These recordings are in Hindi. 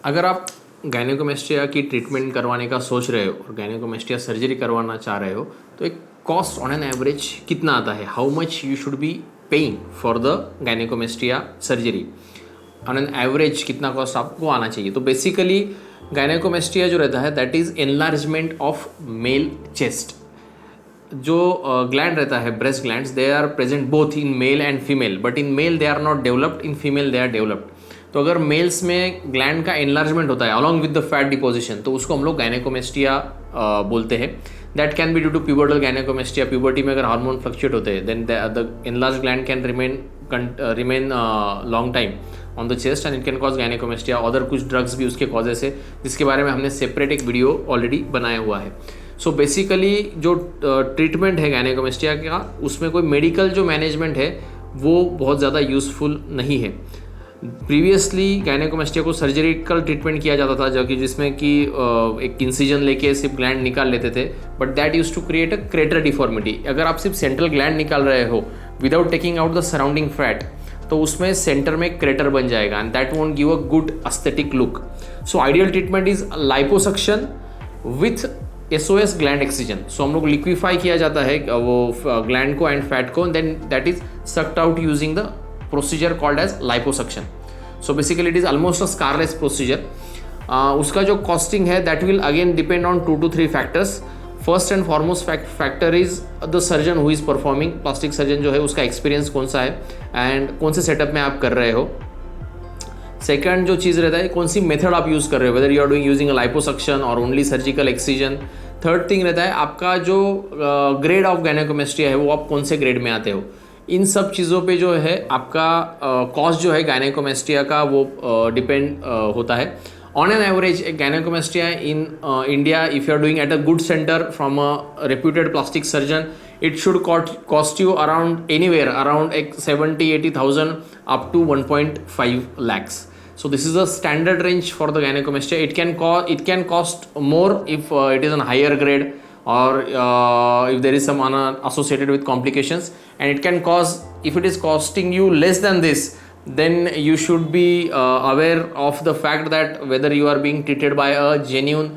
अगर आप गायनेकोमेस्टिया की ट्रीटमेंट करवाने का सोच रहे हो और गायनेकोमेस्टिया सर्जरी करवाना चाह रहे हो तो एक कॉस्ट ऑन एन एवरेज कितना आता है, how much you should be paying for the gynaecomastia surgery, on an average कितना कॉस्ट आपको आना चाहिए। तो बेसिकली गायनेकोमेस्टिया जो रहता है that is enlargement of male chest. जो ग्लैंड रहता है breast glands, they are present both in male and female, but in male they are not developed, in female they are developed. तो अगर मेल्स में ग्लैंड का एनलार्जमेंट होता है along with the fat deposition तो उसको हम लोग गायनेकोमेस्टिया बोलते हैं। That can be due to pubertal gynaecomastia. Puberty में अगर हार्मोन फ्लक्चुएट होते हैं then the enlarge gland can remain long time on the chest and it can cause gynaecomastia. Other कुछ ड्रग्स भी उसके कॉजेस है जिसके बारे में हमने सेपरेट एक वीडियो ऑलरेडी बनाया हुआ है। सो बेसिकली जो ट्रीटमेंट है गायनेकोमेस्टिया का उसमें कोई मेडिकल जो मैनेजमेंट है वो बहुत ज़्यादा यूज़फुल नहीं है। प्रीवियसली गायनेकोमेस्टिया को सर्जरिकल ट्रीटमेंट किया जाता था जो कि जिसमें कि एक इंसिजन लेके सिर्फ ग्लैंड निकाल लेते थे, but that used to create a crater deformity. अगर आप सिर्फ सेंट्रल ग्लैंड निकाल रहे हो without taking out the surrounding fat तो उसमें सेंटर में क्रेटर बन जाएगा and that won't give a good aesthetic look. So ideal treatment is liposuction with SOS gland excision. So हम लोग लिक्विफाई किया जाता है वो ग्लैंड को एंड फैट को, then that is sucked out using the procedure called as liposuction. So basically it is almost a scarless procedure. उसका जो कॉस्टिंग है that will again depend on 2 to 3 factors. First and foremost factor is the surgeon who is performing. Plastic surgeon जो है उसका एक्सपीरियंस कौन सा है एंड कौन से सेटअप में आप कर रहे हो। सेकंड जो चीज़ रहता है कौन सी मेथड आप यूज़ कर रहे हो, whether you are doing using a liposuction और only surgical excision. Third thing रहता है आपका जो ग्रेड ऑफ गायनेकोमेस्टिया है वो आप कौन से ग्रेड में आते हो। इन सब चीज़ों पे जो है आपका कॉस्ट जो है गायनेकोमेस्टिया का वो डिपेंड होता है। ऑन एन एवरेज एक gynaecomastia in India if you are doing at a good centre from a reputed plastic surgeon it should cost you around anywhere around 70,000-80,000 up to 1.5 lakhs. So this is a standard range for the gynecomastia. It can cost more if it is a higher grade or if there is some associated with complications, and it can cause, if it is costing you less than this, then you should be aware of the fact that whether you are being treated by a genuine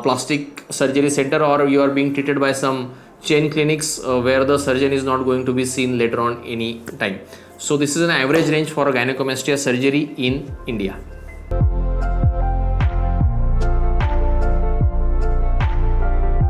plastic surgery center or you are being treated by some chain clinics where the surgeon is not going to be seen later on any time. So this is an average range for a gynecomastia surgery in India.